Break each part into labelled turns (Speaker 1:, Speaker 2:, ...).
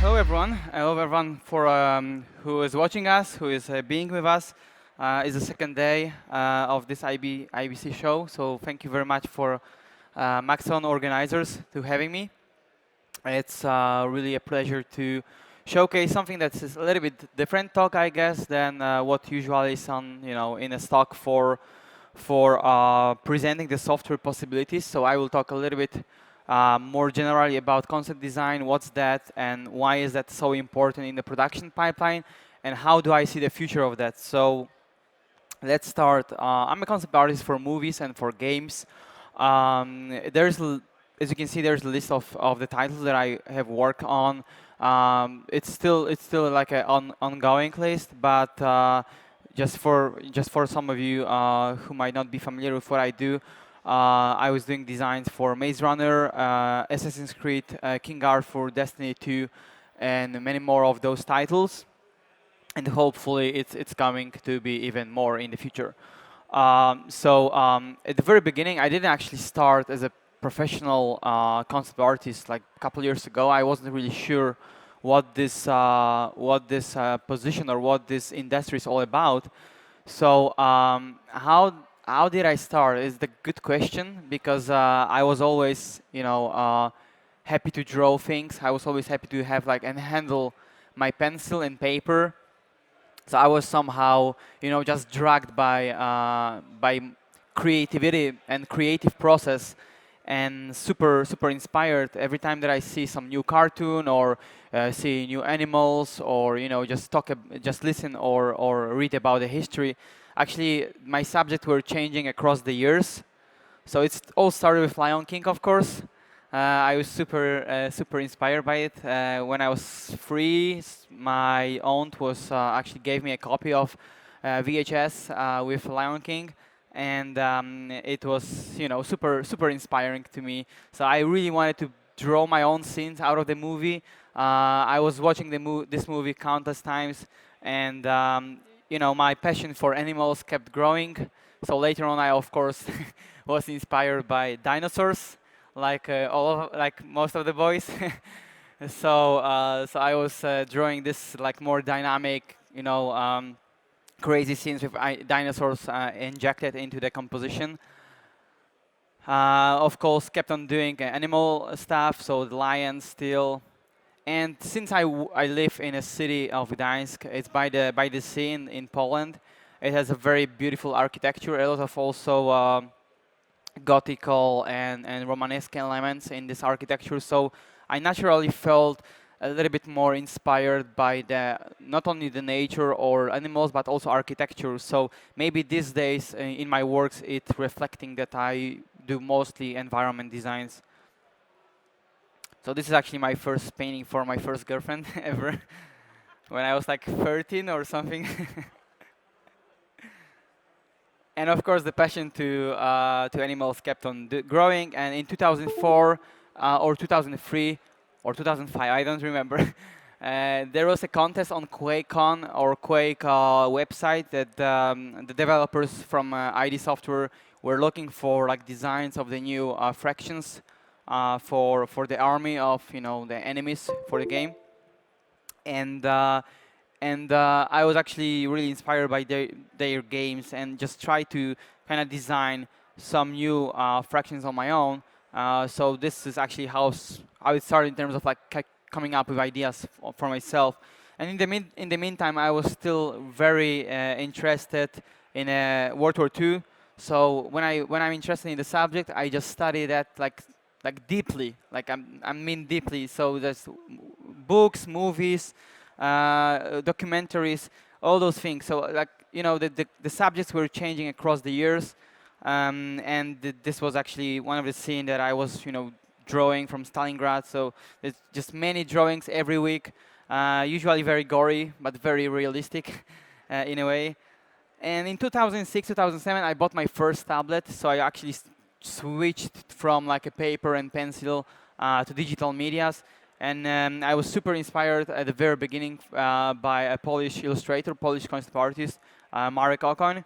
Speaker 1: Hello, everyone. Hello, everyone for who is watching us, who is being with us. It's the second day of this IBC show, so thank you very much for Maxon organizers to having me. It's really a pleasure to showcase something that's a little bit different talk, I guess, than what usually is on in a stock for presenting the software possibilities. So I will talk a little bit more generally about concept design, what's that, and why is that so important in the production pipeline, and how do I see the future of that. So let's start. I'm a concept artist for movies and for games. As you can see, there's a list of the titles that I have worked on. It's still like an ongoing list, but just for some of you who might not be familiar with what I do, I was doing designs for Maze Runner, Assassin's Creed, King Arthur, Destiny 2, and many more of those titles. And hopefully, it's coming to be even more in the future. So at the very beginning, I didn't actually start as a professional concept artist. Like a couple years ago, I wasn't really sure what this position or what this industry is all about. So how did I start is the good question, because I was always happy to draw things. I was always happy to have like and handle my pencil and paper. So I was somehow just dragged by creativity and creative process, and super inspired every time that I see some new cartoon or see new animals, or just listen or read about the history. Actually, my subjects were changing across the years. So it's all started with Lion King, of course. I was super inspired by it. When I was 3, my aunt was actually gave me a copy of VHS with Lion King, and it was super inspiring to me. So I really wanted to draw my own scenes out of the movie. I was watching this movie countless times, and my passion for animals kept growing. So later on, I of course was inspired by dinosaurs, like like most of the boys. So I was drawing this like more dynamic, crazy scenes with dinosaurs injected into the composition. Of course, kept on doing animal stuff, so the lions still. And since I live in a city of Gdansk, it's by the sea in Poland. It has a very beautiful architecture, a lot of also Gothical and Romanesque elements in this architecture. So I naturally felt a little bit more inspired by the not only the nature or animals, but also architecture. So maybe these days in my works, it's reflecting that I do mostly environment designs. So this is actually my first painting for my first girlfriend ever, when I was like 13 or something. And of course, the passion to animals kept on growing. And in 2004 or 2003 or 2005, I don't remember. There was a contest on QuakeCon or Quake website that the developers from ID Software were looking for like designs of the new fractions for the army of the enemies for the game. And I was actually really inspired by their games, and just try to kind of design some new fractions on my own. So this is actually how it started in terms of like coming up with ideas for myself. And in the meantime, I was still very interested in World War II. So when I'm interested in the subject, I just study that like deeply, like I mean deeply. So there's books, movies, documentaries, all those things. So like the subjects were changing across the years, and this was actually one of the scenes that I was drawing from Stalingrad. So it's just many drawings every week, usually very gory but very realistic in a way. And in 2006, 2007, I bought my first tablet. So I actually switched from like a paper and pencil to digital medias. And I was super inspired at the very beginning by a Polish illustrator, Polish concept artist, Marek Okon.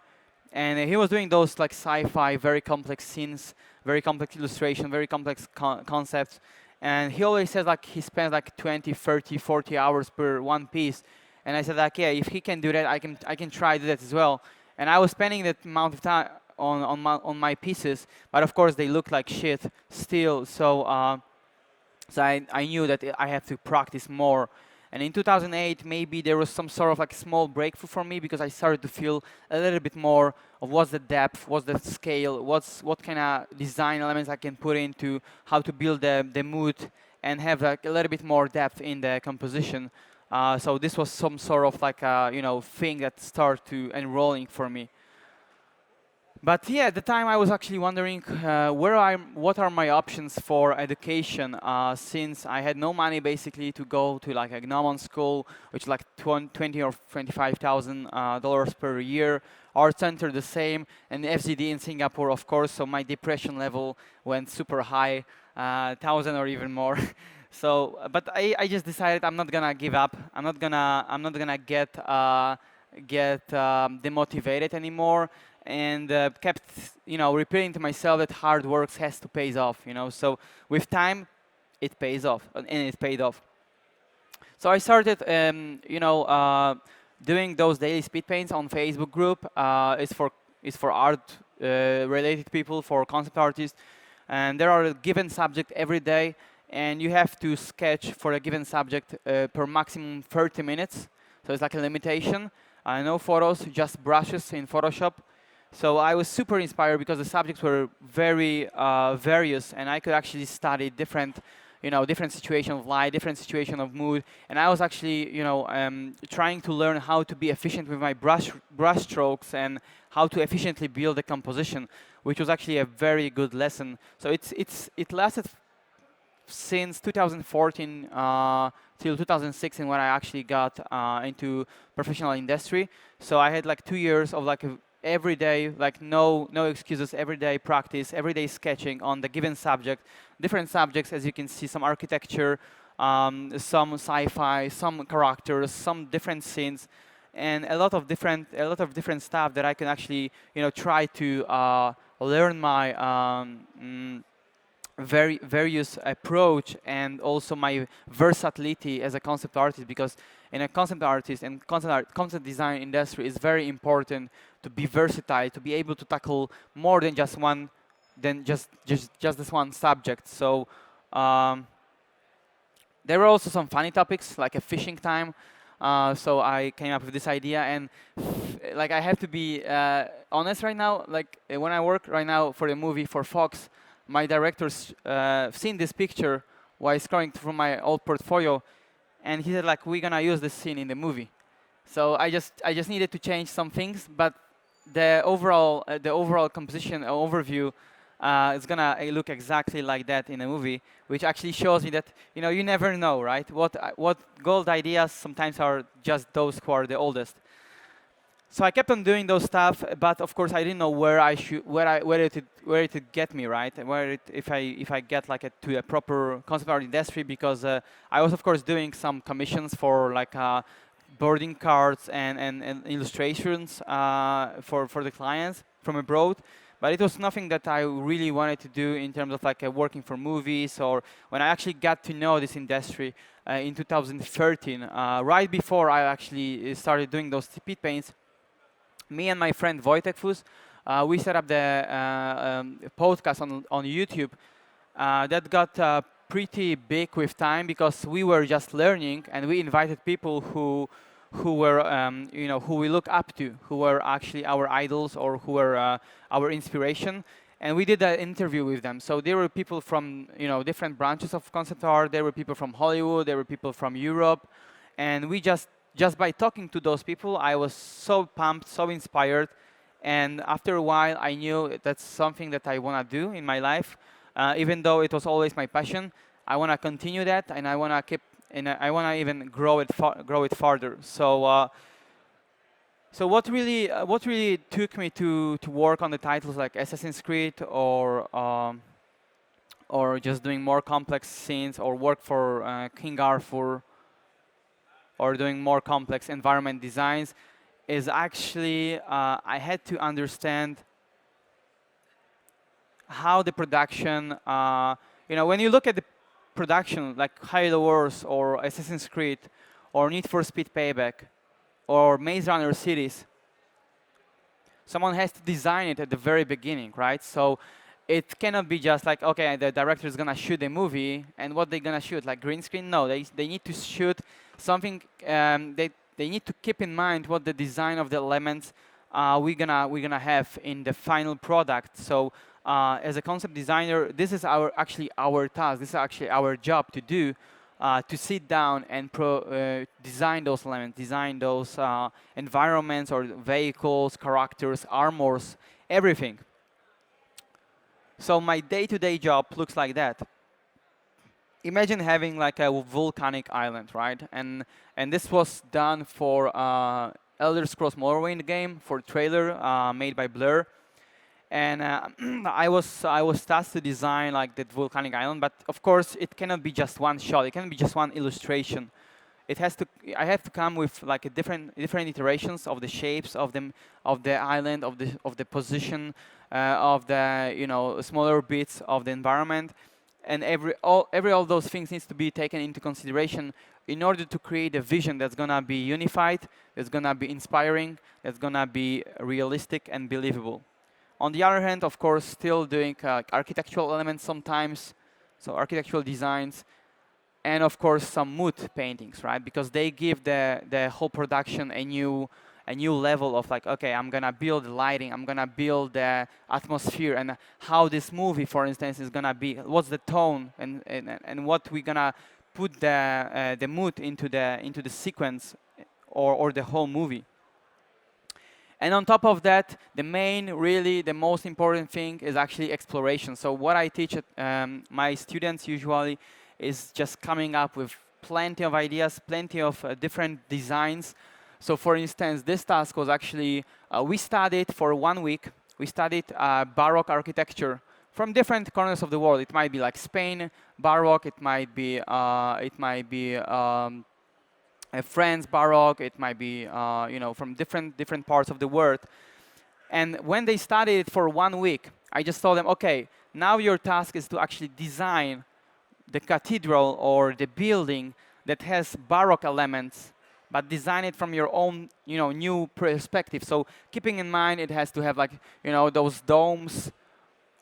Speaker 1: And he was doing those like sci-fi, very complex scenes, very complex illustration, very complex concepts. And he always says like he spends like 20, 30, 40 hours per one piece. And I said like, yeah, if he can do that, I can try to do that as well. And I was spending that amount of time on my pieces, but of course they look like shit still. So I knew that I have to practice more. And in 2008, maybe there was some sort of like small breakthrough for me because I started to feel a little bit more of what's the depth, what's the scale, what kind of design elements I can put into how to build the mood and have like a little bit more depth in the composition. So this was some sort of like a, thing that started to enrolling for me. But yeah, at the time I was actually wondering what are my options for education, since I had no money basically to go to like a Gnomon school, which is like 20 or $25,000 per year. Our center the same, and FZD in Singapore, of course. So my depression level went super high, 1,000 or even more. So, but I just decided I'm not gonna give up. I'm not gonna get demotivated anymore, and kept repeating to myself that hard work has to pays off. So with time it pays off, and it paid off. So I started doing those daily speed paints on Facebook group. It's for art related people, for concept artists, and there are a given subject every day, and you have to sketch for a given subject per maximum 30 minutes. So it's like a limitation. No photos, just brushes in Photoshop. So I was super inspired because the subjects were very various, and I could actually study different situation of light, different situation of mood, and I was actually, trying to learn how to be efficient with my brush strokes and how to efficiently build a composition, which was actually a very good lesson. So it lasted since 2014 till 2016 when I actually got into professional industry. So I had like 2 years of like every day, like no excuses, everyday practice, everyday sketching on the given subject, different subjects, as you can see, some architecture, some sci-fi, some characters, some different scenes, and a lot of different stuff that I can actually try to learn my very various approach, and also my versatility as a concept artist, because in a concept artist and concept design industry it's very important to be versatile, to be able to tackle more than just this one subject. So there were also some funny topics like a fishing time. So I came up with this idea, and like I have to be honest right now. Like when I work right now for a movie for Fox, my director's seen this picture while scrolling through my old portfolio, and he said like, we're gonna use this scene in the movie. So I just needed to change some things, but the overall composition overview is gonna look exactly like that in a movie, which actually shows me that you never know, right? What gold ideas sometimes are just those who are the oldest. So I kept on doing those stuff, but of course I didn't know where it would get me, right? And if I get like to a proper concept art industry, because I was of course doing some commissions for like boarding cards and illustrations for the clients from abroad. But it was nothing that I really wanted to do in terms of like working for movies, or when I actually got to know this industry in 2013, right before I actually started doing those speed paints. Me and my friend Wojtek Fus, we set up the podcast on YouTube that got pretty big with time, because we were just learning, and we invited people who were who we look up to, who were actually our idols, or who were our inspiration, and we did an interview with them. So there were people from different branches of concept art. There were people from Hollywood. There were people from Europe, and we just by talking to those people, I was so pumped, so inspired, and after a while, I knew that's something that I want to do in my life. Even though it was always my passion, I want to continue that, and I want to keep, and I want to even grow it farther. So what really took me to work on the titles like Assassin's Creed, or just doing more complex scenes, or work for King Arthur, or doing more complex environment designs, is actually I had to understand how the production, when you look at the production, like Halo Wars or Assassin's Creed or Need for Speed Payback or Maze Runner Cities, someone has to design it at the very beginning, right? So it cannot be just like, okay, the director is gonna shoot a movie, and what they're gonna shoot, like green screen? No, they need to shoot something. They need to keep in mind what the design of the elements we're gonna have in the final product. So as a concept designer, this is actually our task. This is actually our job to do. To sit down and design those elements, design those environments or vehicles, characters, armors, everything. So my day-to-day job looks like that. Imagine having like a volcanic island, right? And this was done for Elder Scrolls Morrowind game, for trailer made by Blur. And I was tasked to design like that volcanic island, but of course it cannot be just one shot. It cannot be just one illustration. It has to. I have to come with like a different iterations of the shapes of them, of the island, of the position, of the smaller bits of the environment, and all those things needs to be taken into consideration in order to create a vision that's gonna be unified, that's gonna be inspiring, that's gonna be realistic and believable. On the other hand, of course, still doing architectural elements sometimes, so architectural designs, and of course some mood paintings, right? Because they give the whole production a new level of like, okay, I'm gonna build the lighting, I'm gonna build the atmosphere, and how this movie, for instance, is gonna be. What's the tone, and what we're gonna put the mood into the sequence or the whole movie. And on top of that, really the most important thing is actually exploration. So what I teach my students usually is just coming up with plenty of ideas, plenty of different designs. So for instance, this task was actually, we studied for 1 week, we studied Baroque architecture from different corners of the world. It might be like Spain, Baroque, it might be France Baroque, it might be from different parts of the world. And when they studied it for 1 week, I just told them, okay, now your task is to actually design the cathedral or the building that has Baroque elements, but design it from your own new perspective. So keeping in mind it has to have like those domes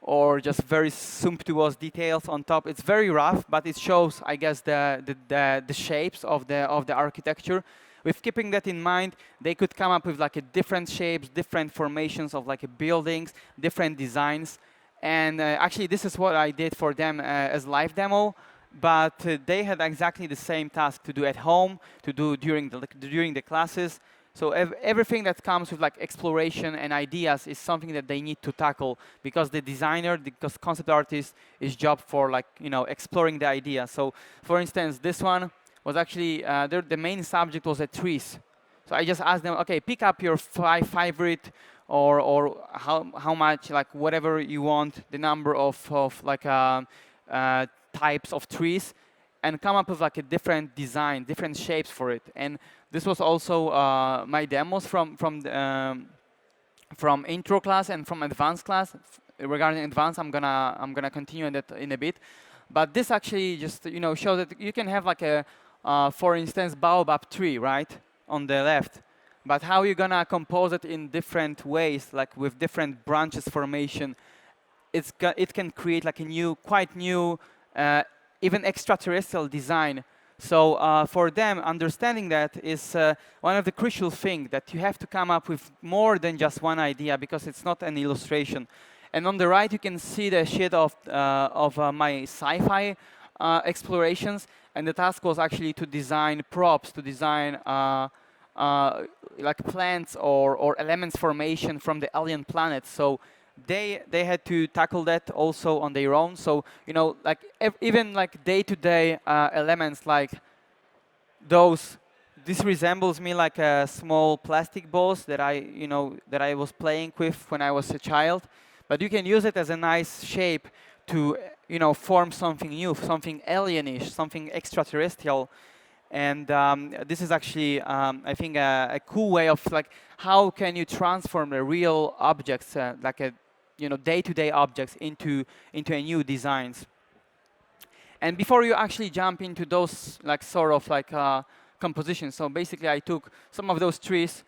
Speaker 1: or just very sumptuous details on top. It's very rough, but it shows, I guess, the shapes of the architecture. With keeping that in mind, they could come up with like a different shapes, different formations of like buildings, different designs. And actually, this is what I did for them as live demo. But they had exactly the same task to do at home, to do during the classes. So everything that comes with like exploration and ideas is something that they need to tackle, because the designer, because concept artist, is job for like exploring the idea. So for instance, this one was actually the main subject was the trees. So I just asked them, okay, pick up your favorite or how much, like whatever you want, the number of like types of trees, and come up with like a different design, different shapes for it. And this was also my demos from intro class and from advanced class. Regarding advanced, I'm gonna continue that in a bit. But this actually just shows that you can have like a for instance baobab tree right on the left, but how you're gonna compose it in different ways, like with different branches formation. It can create like a quite new even extraterrestrial design. So for them, understanding that is one of the crucial things, that you have to come up with more than just one idea, because it's not an illustration. And on the right, you can see the sheet of my sci-fi explorations. And the task was actually to design props, to design like plants or elements formation from the alien planets. So they had to tackle that also on their own. So like even like day-to-day elements like those. This resembles me like a small plastic balls that I was playing with when I was a child. But you can use it as a nice shape to form something new, something alienish, something extraterrestrial. And this is actually, I think, a cool way of like how can you transform the real objects, like a day-to-day objects, into a new designs. And before you actually jump into those like sort of like compositions, so basically I took some of those trees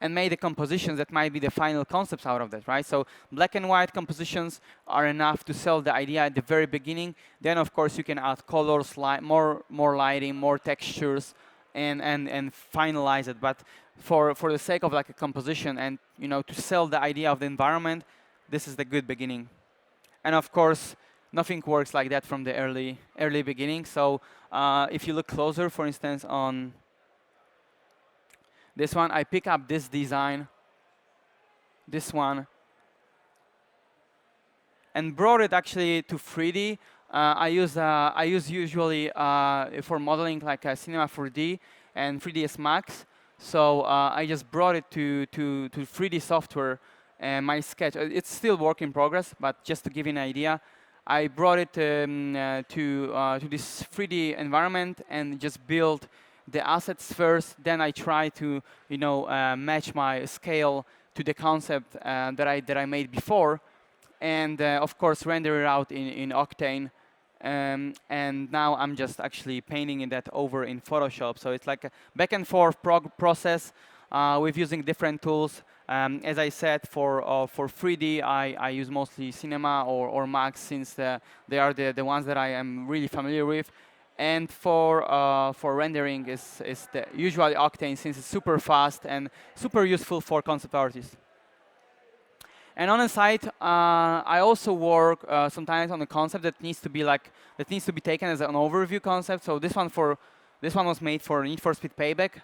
Speaker 1: and made the compositions that might be the final concepts out of that, right? So black and white compositions are enough to sell the idea at the very beginning. Then of course you can add colors, more lighting, more textures, and finalize it. But for the sake of like a composition and to sell the idea of the environment, this is the good beginning. And of course, nothing works like that from the early beginning. So if you look closer, for instance, on this one, I pick up this design, this one, and brought it actually to 3D. I use usually for modeling like Cinema 4D and 3ds Max. So I just brought it to 3D software and my sketch. It's still work in progress, but just to give you an idea, I brought it to this 3D environment and just built the assets first. Then I try to match my scale to the concept that I made before, and of course render it out in Octane. And now I'm just actually painting that over in Photoshop. So it's like a back and forth process with using different tools. As I said, for 3D, I use mostly Cinema or Max, since they are the ones that I am really familiar with. And for rendering is the usually Octane, since it's super fast and super useful for concept artists. And on the side, I also work sometimes on a concept that needs to be taken as an overview concept. So this one was made for Need for Speed Payback,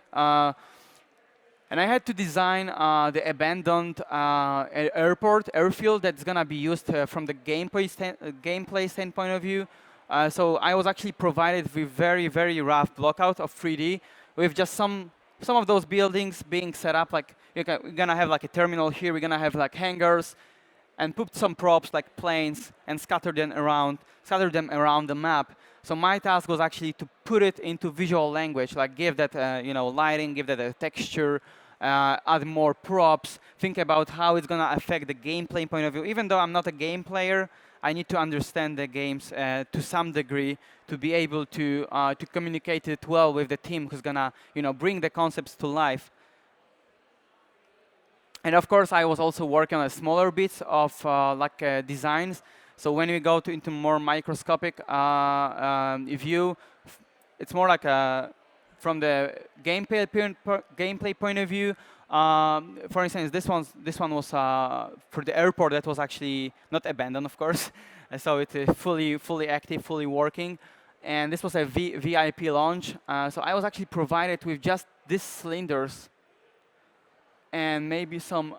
Speaker 1: and I had to design the abandoned airfield that's gonna be used from the gameplay standpoint of view. So I was actually provided with very rough blockout of 3D with just some of those buildings being set up. Like we're gonna have like a terminal here, we're gonna have like hangars, and put some props like planes and scatter them around the map. So my task was actually to put it into visual language, like give that lighting, give that a texture, add more props, think about how it's gonna affect the gameplay point of view. Even though I'm not a game player, I need to understand the games to some degree to be able to communicate it well with the team who's gonna bring the concepts to life. And of course, I was also working on smaller bits of designs. So when we go into more microscopic view, it's more like from the gameplay point of view. For instance, this one was for the airport that was actually not abandoned, of course. So it's fully active, fully working. And this was a VIP launch. So I was actually provided with just these cylinders and maybe some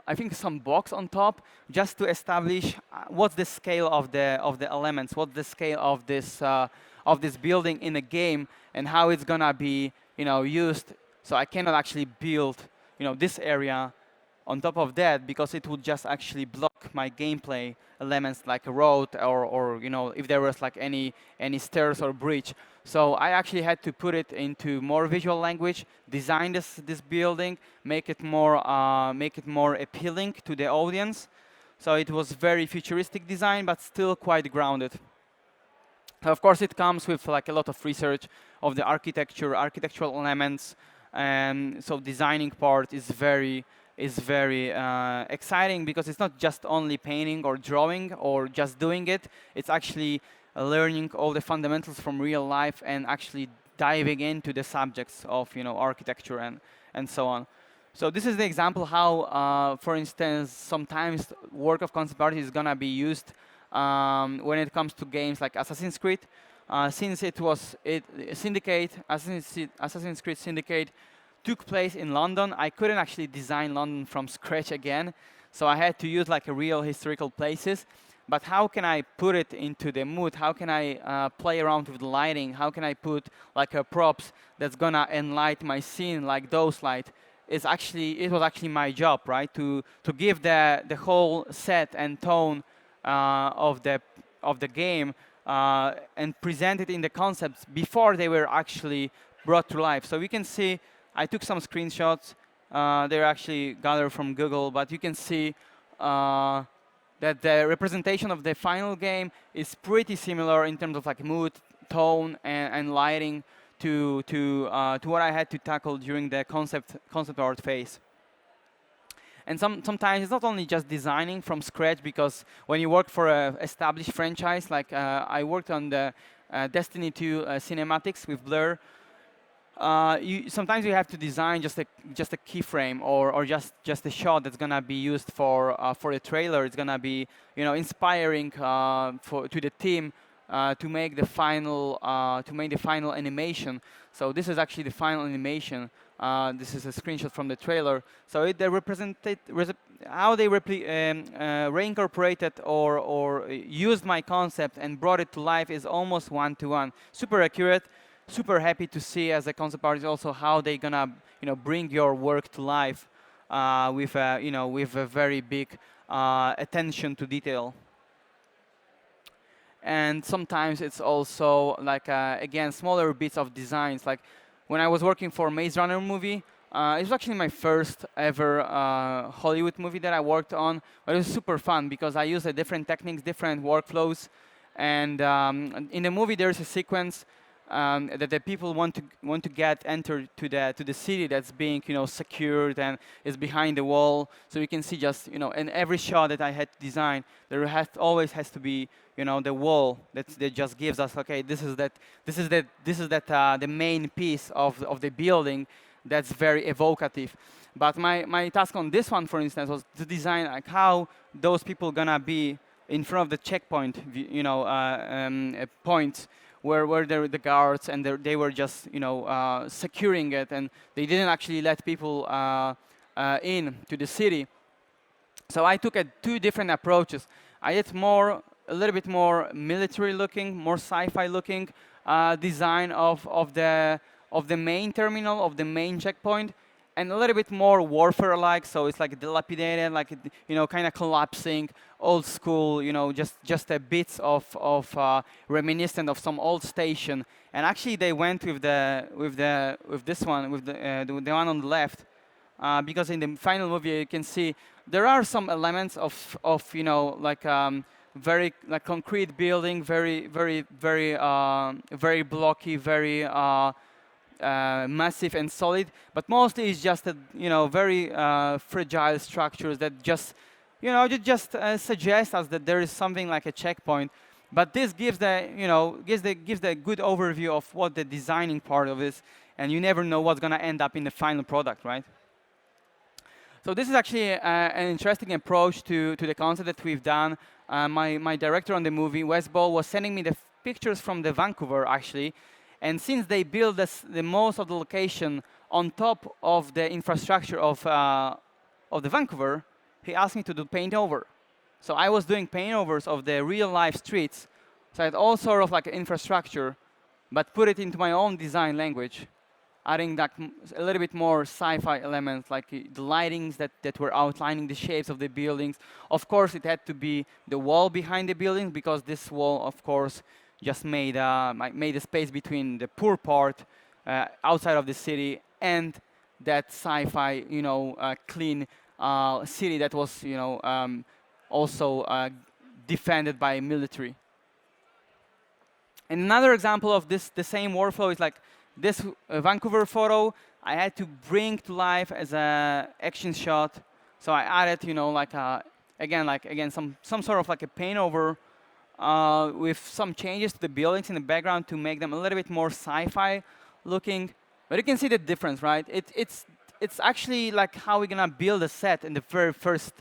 Speaker 1: box on top, just to establish what's the scale of the elements, what's the scale of this building in the game, and how it's gonna be used. So I cannot actually build this area on top of that, because it would just actually block my gameplay elements like a road or if there was like any stairs or bridge. So I actually had to put it into more visual language, design this building, make it more appealing to the audience. So it was very futuristic design, but still quite grounded. Of course, it comes with like a lot of research of the architectural elements, and so designing part is very exciting, because it's not just only painting or drawing or just doing it. It's actually learning all the fundamentals from real life and actually diving into the subjects of architecture and so on. So this is the example how, for instance, sometimes work of concept art is gonna be used when it comes to games like Assassin's Creed. Since Assassin's Creed Syndicate took place in London, I couldn't actually design London from scratch again. So I had to use like a real historical places. But how can I put it into the mood? How can I play around with the lighting? How can I put like a props that's gonna enlighten my scene, like those light? It was actually my job, right? To give the whole set and tone of the game and present it in the concepts before they were actually brought to life. So we can see, I took some screenshots. They're actually gathered from Google, but you can see that the representation of the final game is pretty similar in terms of like mood, tone and lighting to what I had to tackle during the concept art phase. And sometimes it's not only just designing from scratch, because when you work for an established franchise, like I worked on the Destiny 2 cinematics with Blur, sometimes you have to design just a keyframe or just a shot that's gonna be used for a trailer. It's gonna be inspiring to the team to make the final animation. So this is actually the final animation. This is a screenshot from the trailer. So they represented how they reincorporated or used my concept and brought it to life is almost one-to-one. Super accurate. Super happy to see as a concept artist also how they gonna bring your work to life with a very big attention to detail. And sometimes it's also like again smaller bits of designs. Like when I was working for Maze Runner movie, it was actually my first ever Hollywood movie that I worked on. But it was super fun because I used different techniques, different workflows, and in the movie there's a sequence that the people want to get entered to the city that's being secured and is behind the wall. So you can see just in every shot that I had to design, there always has to be the wall that just gives us, okay, this is the main piece of the building that's very evocative. But my task on this one, for instance, was to design like how those people gonna be in front of the checkpoint, points where there were the guards and they were just securing it, and they didn't actually let people in to the city. So I took two different approaches. I did a little bit more military looking, more sci-fi looking design of the main terminal, of the main checkpoint, and a little bit more warfare-like. So it's like dilapidated, like kind of collapsing, old school. Just a bits of reminiscent of some old station. And actually, they went with this one, with the one on the left, because in the final movie you can see there are some elements of like very like concrete building, very blocky, very massive and solid, but mostly it's just very fragile structures that just suggest us that there is something like a checkpoint. But this gives the good overview of what the designing part of is, and you never know what's going to end up in the final product, right? So this is actually an interesting approach to the concept that we've done. My director on the movie, Wes Ball, was sending me the pictures from the Vancouver, actually. And since they built the most of the location on top of the infrastructure of the Vancouver, he asked me to do paint over. So I was doing paint overs of the real life streets. So I had all sort of like infrastructure, but put it into my own design language, adding that a little bit more sci-fi elements, like the lightings that were outlining the shapes of the buildings. Of course, it had to be the wall behind the building, because this wall, of course, just made a space between the poor part outside of the city and that sci-fi, clean city that was, also defended by military. And another example of this, the same workflow, is like this Vancouver photo. I had to bring to life as a action shot. So I added, again, some sort of like a paint over. With some changes to the buildings in the background to make them a little bit more sci-fi looking. But you can see the difference, right? It's actually like how we're gonna build a set in the very first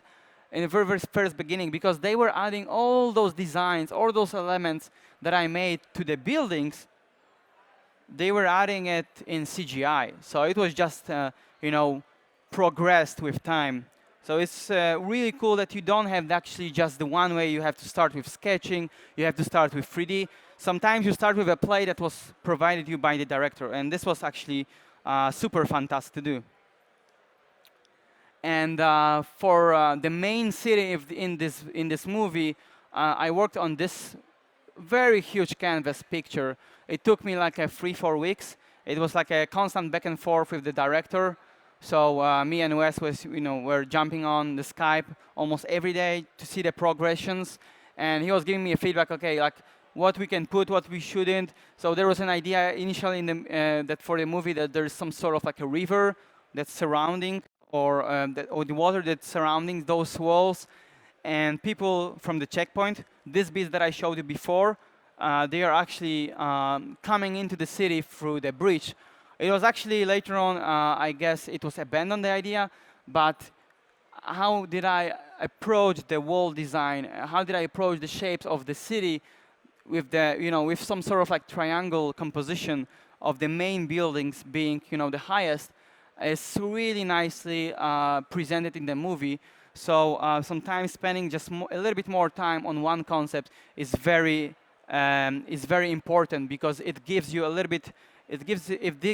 Speaker 1: beginning, because they were adding all those designs, all those elements that I made to the buildings. They were adding it in CGI, so it was just progressed with time. So it's really cool that you don't have actually just the one way. You have to start with sketching. You have to start with 3D. Sometimes you start with a play that was provided you by the director, and this was actually super fantastic to do. And for the main city in this movie, I worked on this very huge canvas picture. It took me like 3-4 weeks. It was like a constant back and forth with the director. So me and Wes were jumping on the Skype almost every day to see the progressions, and he was giving me a feedback. Okay, like what we can put, what we shouldn't. So there was an idea initially in that for the movie that there's some sort of like a river that's surrounding, or the water that's surrounding those walls, and people from the checkpoint, this bit that I showed you before, they are actually coming into the city through the bridge. It was actually later on, I guess it was abandoned, the idea, but how did I approach the wall design? How did I approach the shapes of the city with the, with some sort of like triangle composition of the main buildings being, the highest, is really nicely presented in the movie. So sometimes spending just a little bit more time on one concept is very important, because it gives you a little bit, it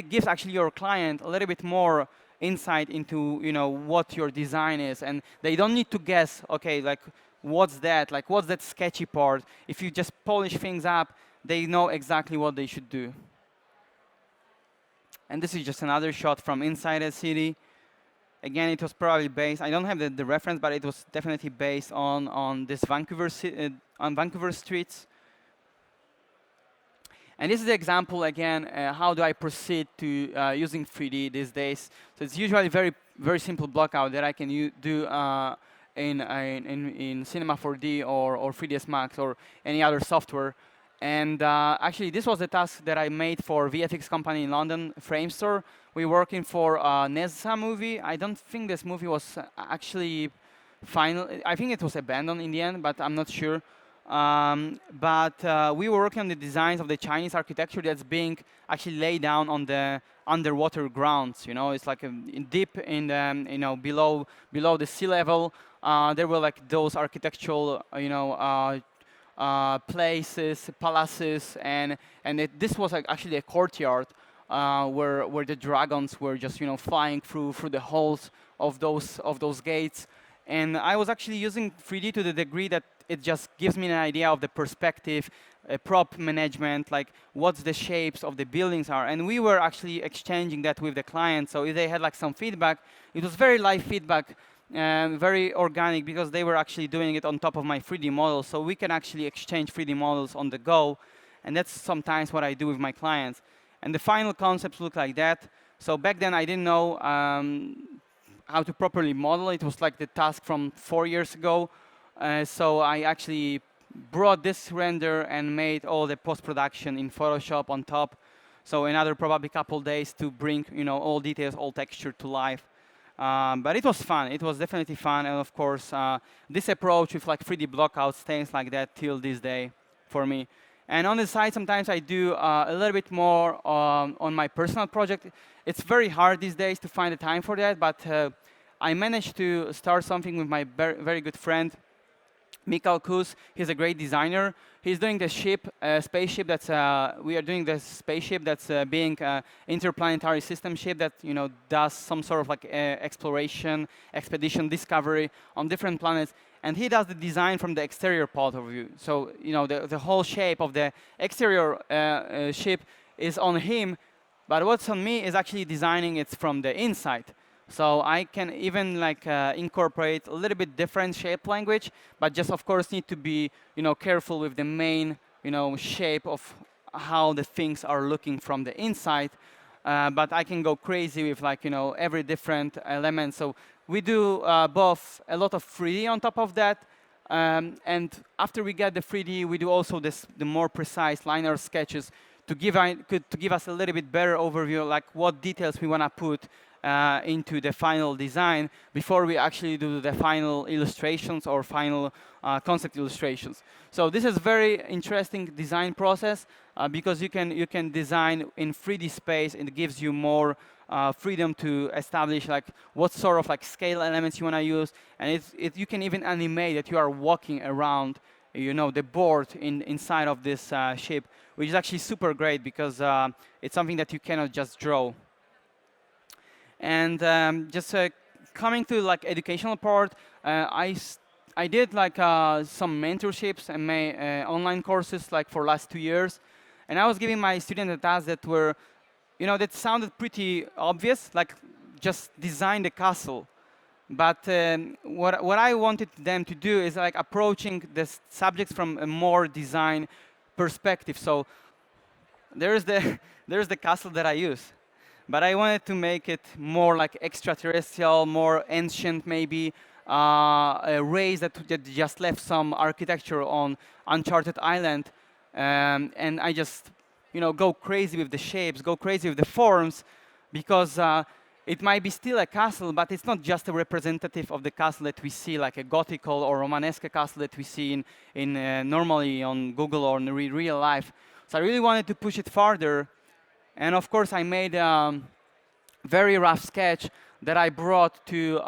Speaker 1: gives actually your client a little bit more insight into what your design is, and they don't need to guess, okay, like what's that sketchy part. If you just polish things up, they know exactly what they should do. And this is just another shot from inside a city. Again, it was probably based, I don't have the reference, but it was definitely based on this on Vancouver streets. And this is the example again, how do I proceed to using 3D these days. So it's usually very simple blockout that I can do in Cinema 4D or 3ds Max or any other software. And actually, this was the task that I made for VFX company in London, Framestore. We're working for a NESA movie. I don't think this movie was actually final. I think it was abandoned in the end, but I'm not sure. But we were working on the designs of the Chinese architecture that's being actually laid down on the underwater grounds. It's like deep in the, below the sea level. There were like those architectural, places, palaces, and this was like actually a courtyard where the dragons were just flying through the holes of those gates. And I was actually using 3D to the degree that it just gives me an idea of the perspective, prop management, like what's the shapes of the buildings are. And we were actually exchanging that with the client. So if they had like some feedback, it was very live feedback, very organic, because they were actually doing it on top of my 3D model. So we can actually exchange 3D models on the go. And that's sometimes what I do with my clients. And the final concepts look like that. So back then I didn't know how to properly model. It was like the task from 4 years ago. So I actually brought this render and made all the post-production in Photoshop on top. So another probably couple days to bring all details, all texture to life. But it was fun. It was definitely fun. And of course, this approach with like 3D blockouts stays like that till this day for me. And on the side, sometimes I do a little bit more on my personal project. It's very hard these days to find the time for that, but I managed to start something with my very good friend, Mikhail Kuz. He's a great designer. He's doing the spaceship that's, we are doing the spaceship that's being interplanetary system ship that, does some sort of like exploration, expedition, discovery on different planets. And he does the design from the exterior point of view. So, the whole shape of the exterior ship is on him, but what's on me is actually designing it from the inside. So I can even like incorporate a little bit different shape language, but just of course need to be careful with the main shape of how the things are looking from the inside. But I can go crazy with like every different element. So we do both a lot of 3D on top of that, and after we get the 3D, we do also the more precise liner sketches to give us a little bit better overview, like what details we want to put into the final design before we actually do the final illustrations or final concept illustrations. So this is very interesting design process because you can design in 3D space, and it gives you more freedom to establish like what sort of like scale elements you want to use, and you can even animate that you are walking around the board inside of this ship, which is actually super great because it's something that you cannot just draw. And just coming to like educational part, I did like some mentorships and online courses like for last 2 years, and I was giving my students a task that were, that sounded pretty obvious, like just design the castle. But what I wanted them to do is like approaching the subjects from a more design perspective. So there's the there's the castle that I use, but I wanted to make it more like extraterrestrial, more ancient, maybe a race that just left some architecture on uncharted island, and I just go crazy with the shapes, go crazy with the forms, because it might be still a castle, but it's not just a representative of the castle that we see, like a Gothical or Romanesque castle that we see in normally on Google or in real life. So I really wanted to push it farther, and of course I made a very rough sketch that I brought to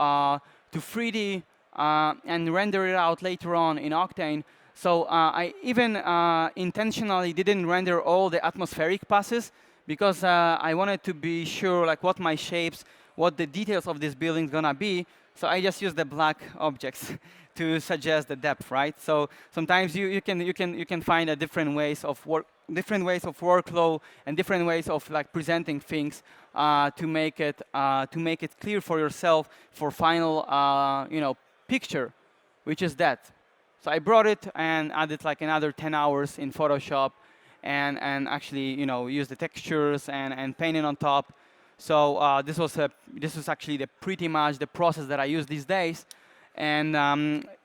Speaker 1: 3D and render it out later on in Octane. So I even intentionally didn't render all the atmospheric passes, because I wanted to be sure like what my shapes, what the details of this building is gonna be. So I just used the black objects to suggest the depth, right? So sometimes you can find different ways of workflow and different ways of like presenting things to make it clear for yourself for final picture, which is that. So I brought it and added like another 10 hours in Photoshop, and actually use the textures and painting on top. So this was actually pretty much the process that I use these days. And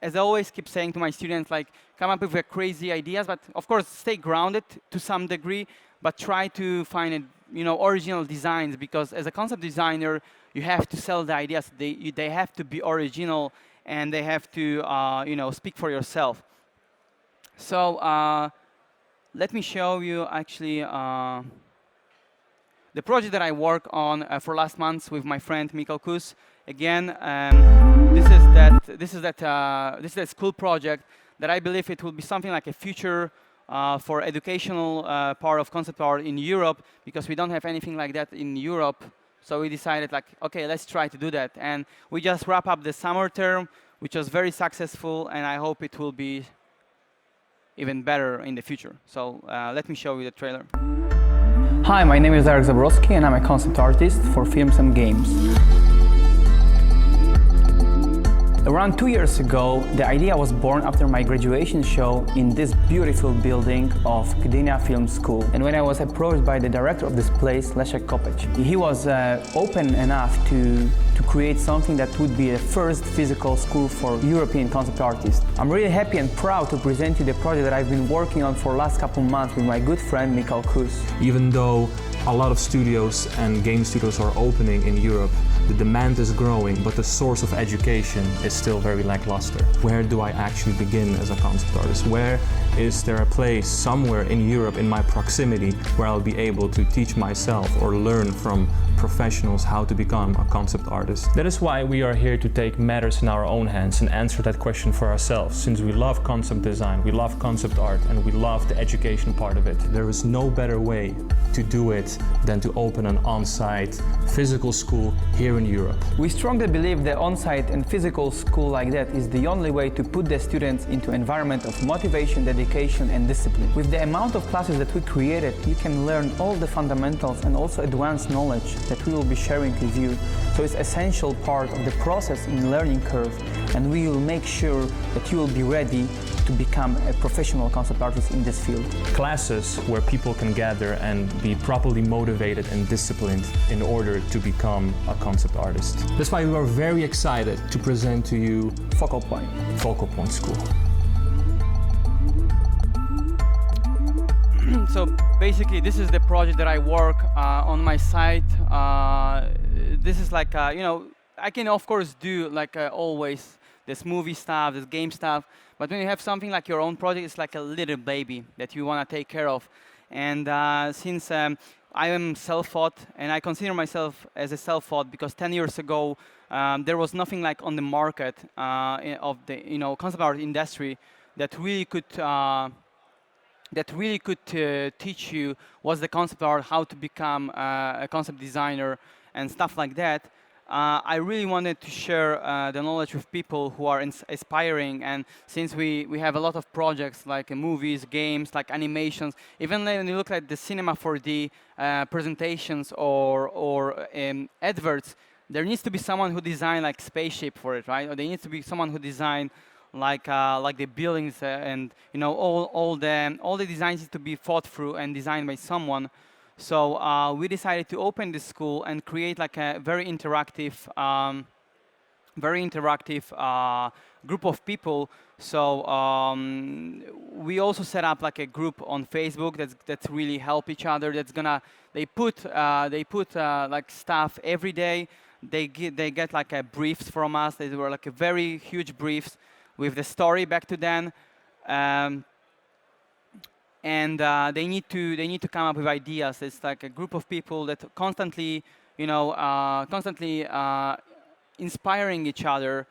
Speaker 1: as I always keep saying to my students, like, come up with crazy ideas, but of course stay grounded to some degree, but try to find original designs, because as a concept designer you have to sell the ideas. They have to be original, and they have to speak for yourself. So let me show you actually the project that I work on for last month with my friend Mikkel Kus. Again, this is that school project that I believe it will be something like a future for educational part of concept art in Europe, because we don't have anything like that in Europe. So we decided like, okay, let's try to do that. And we just wrap up the summer term, which was very successful, and I hope it will be even better in the future. So let me show you the trailer.
Speaker 2: Hi, my name is Darek Zabrocki, and I'm a concept artist for films and games. Around 2 years ago, the idea was born after my graduation show in this beautiful building of Gdynia Film School. And when I was approached by the director of this place, Leszek Kopeć, he was open enough to create something that would be a first physical school for European concept artists. I'm really happy and proud to present you the project that I've been working on for the last couple months with my good friend Mikkel Kus.
Speaker 3: Even though a lot of studios and game studios are opening in Europe, the demand is growing, but the source of education is still very lackluster. Where do I actually begin as a concept artist? Where is there a place somewhere in Europe in my proximity where I'll be able to teach myself or learn from professionals how to become a concept artist?
Speaker 4: That is why we are here to take matters in our own hands and answer that question for ourselves, since we love concept design, we love concept art, and we love the education part of it.
Speaker 3: There is no better way to do it than to open an on-site physical school here in Europe.
Speaker 2: We strongly believe that on-site and physical school like that is the only way to put the students into an environment of motivation, dedication and discipline. With the amount of classes that we created, you can learn all the fundamentals and also advanced knowledge that we will be sharing with you. So it's an essential part of the process in learning curve, and we will make sure that you will be ready to become a professional concept artist in this field.
Speaker 4: Classes where people can gather and be properly motivated and disciplined in order to become a concept artist.
Speaker 3: That's why we are very excited to present to you
Speaker 2: Focal Point.
Speaker 3: Focal Point School.
Speaker 1: So basically, this is the project that I work on my site. This is like, I can of course do like always this movie stuff, this game stuff, but when you have something like your own project, it's like a little baby that you want to take care of. And since I am self-taught, and I consider myself as a self-taught because 10 years ago there was nothing like on the market of the concept art industry that really could teach you what's the concept art, how to become a concept designer, and stuff like that. I really wanted to share the knowledge with people who are aspiring, and since we have a lot of projects like movies, games, like animations, even when you look at the cinema 4D presentations or adverts, there needs to be someone who design like spaceship for it, right? Or there needs to be someone who design like the buildings and all the designs need to be thought through and designed by someone. So we decided to open the school and create like a very interactive group of people. So we also set up like a group on Facebook that's really help each other. They put like stuff every day. They get like a briefs from us. They were like a very huge briefs with the story back to then. And they need to come up with ideas. It's like a group of people that constantly, constantly inspiring each other,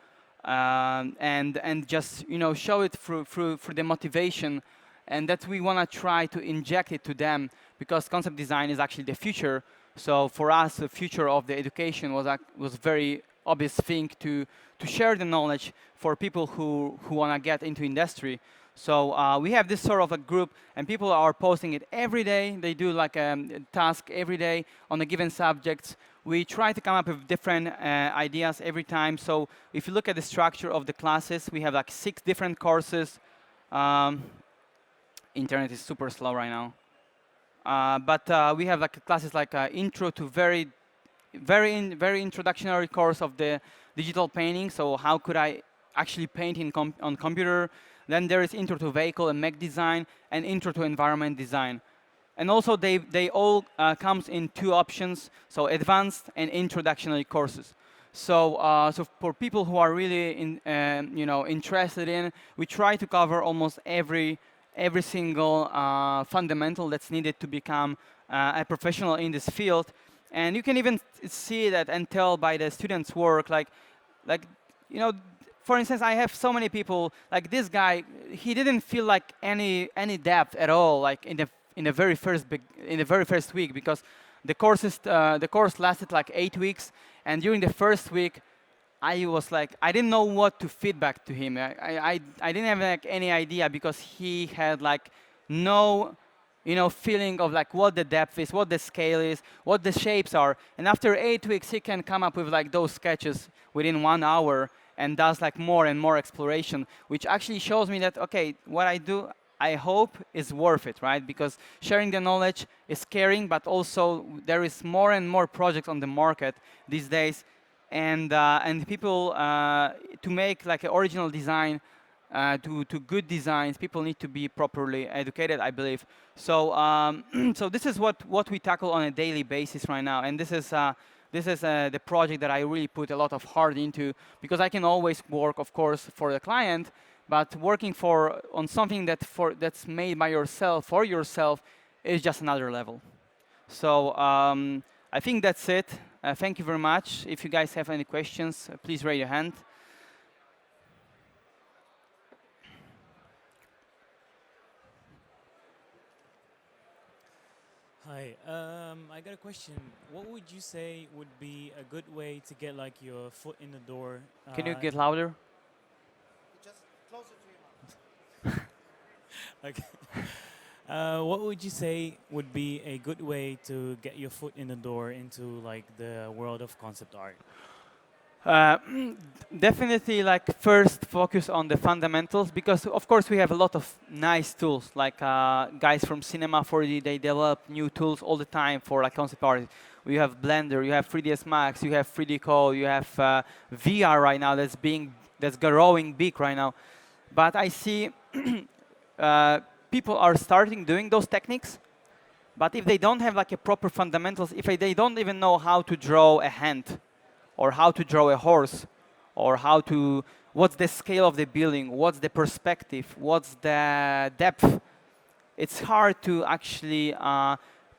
Speaker 1: and just show it through the motivation, and that we want to try to inject it to them, because concept design is actually the future. So for us, the future of the education was very obvious thing to share the knowledge for people who want to get into industry. So we have this sort of a group, and people are posting it every day. They do like a task every day on a given subject. We try to come up with different ideas every time. So if you look at the structure of the classes, we have like 6 different courses. Internet is super slow right now. But we have like classes like intro to very introductory course of the digital painting. So how could I actually paint on computer? Then there is intro to vehicle and mech design, and intro to environment design. And also they all comes in 2 options, so advanced and introductory courses. So so for people who are really interested in, we try to cover almost every single fundamental that's needed to become a professional in this field. And you can even see that and tell by the students' work, for instance, I have so many people, like this guy, he didn't feel like any depth at all, like in the very first week, because the course lasted like 8 weeks, and during the first week, I was like, I didn't know what to feedback to him. I didn't have like any idea, because he had like no feeling of like what the depth is, what the scale is, what the shapes are. And after 8 weeks, he can come up with like those sketches within 1 hour, and does like more and more exploration, which actually shows me that, okay, what I do, I hope is worth it, right? Because sharing the knowledge is caring, but also there is more and more projects on the market these days, and people to make like an original design, to good designs, people need to be properly educated, I believe. So so this is what we tackle on a daily basis right now, and this is the project that I really put a lot of heart into, because I can always work, of course, for the client, but working on something that's made by yourself, for yourself, is just another level. So I think that's it. Thank you very much. If you guys have any questions, please raise your hand.
Speaker 5: Hi, I got a question. What would you say would be a good way to get like your foot in the door?
Speaker 1: Can you get louder?
Speaker 6: Just closer to your mouth.
Speaker 5: Okay. What would you say would be a good way to get your foot in the door into like the world of concept art?
Speaker 1: Definitely, like first focus on the fundamentals, because of course we have a lot of nice tools, like guys from Cinema 4D, they develop new tools all the time for like concept art. You have Blender, you have 3ds Max, you have 3D Code, you have VR right now that's growing big right now. But I see people are starting doing those techniques, but if they don't have like a proper fundamentals, if they don't even know how to draw a hand, or how to draw a horse, or what's the scale of the building, what's the perspective, what's the depth, it's hard to actually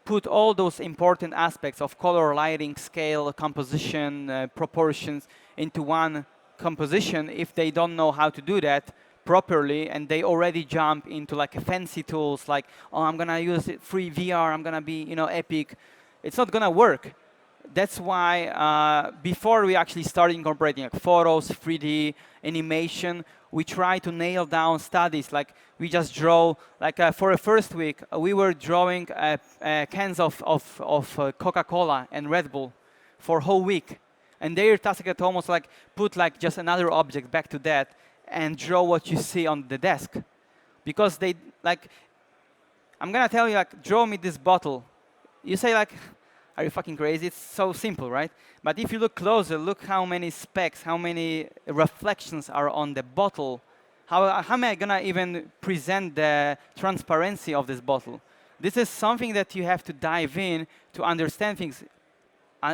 Speaker 1: put all those important aspects of color, lighting, scale, composition, proportions into one composition if they don't know how to do that properly, and they already jump into like fancy tools like, oh, I'm gonna use free VR, I'm gonna be epic. It's not gonna work. That's why before we actually started incorporating like photos, 3D, animation, we try to nail down studies. Like we just draw, like for a first week, we were drawing cans of Coca-Cola and Red Bull for a whole week. And their task at almost like put like just another object back to that. and draw what you see on the desk. Because they, like, I'm gonna tell you, like, draw me this bottle. You say, like, are you fucking crazy? It's so simple, right? But if you look closer, look how many specks, how many reflections are on the bottle. How am I gonna even present the transparency of this bottle? This is something that you have to dive in to understand things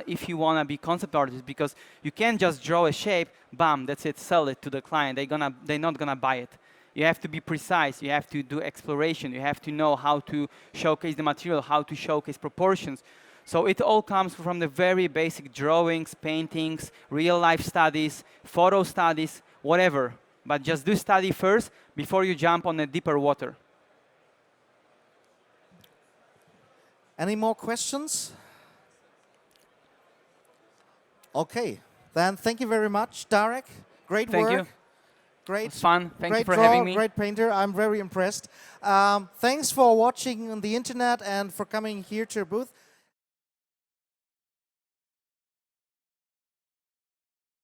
Speaker 1: if you wanna be concept artist, because you can't just draw a shape, bam, that's it, sell it to the client. They're not gonna buy it. You have to be precise. You have to do exploration. You have to know how to showcase the material, how to showcase proportions. So it all comes from the very basic drawings, paintings, real life studies, photo studies, whatever. But just do study first before you jump on a deeper water.
Speaker 6: Any more questions? Okay, then thank you very much, Darek. Great
Speaker 1: Thank
Speaker 6: work.
Speaker 1: you.
Speaker 6: Great.
Speaker 1: It was fun. Thank you
Speaker 6: Great
Speaker 1: for
Speaker 6: draw,
Speaker 1: having me.
Speaker 6: great painter. I'm very impressed. Thanks for watching on the internet and for coming here to our booth.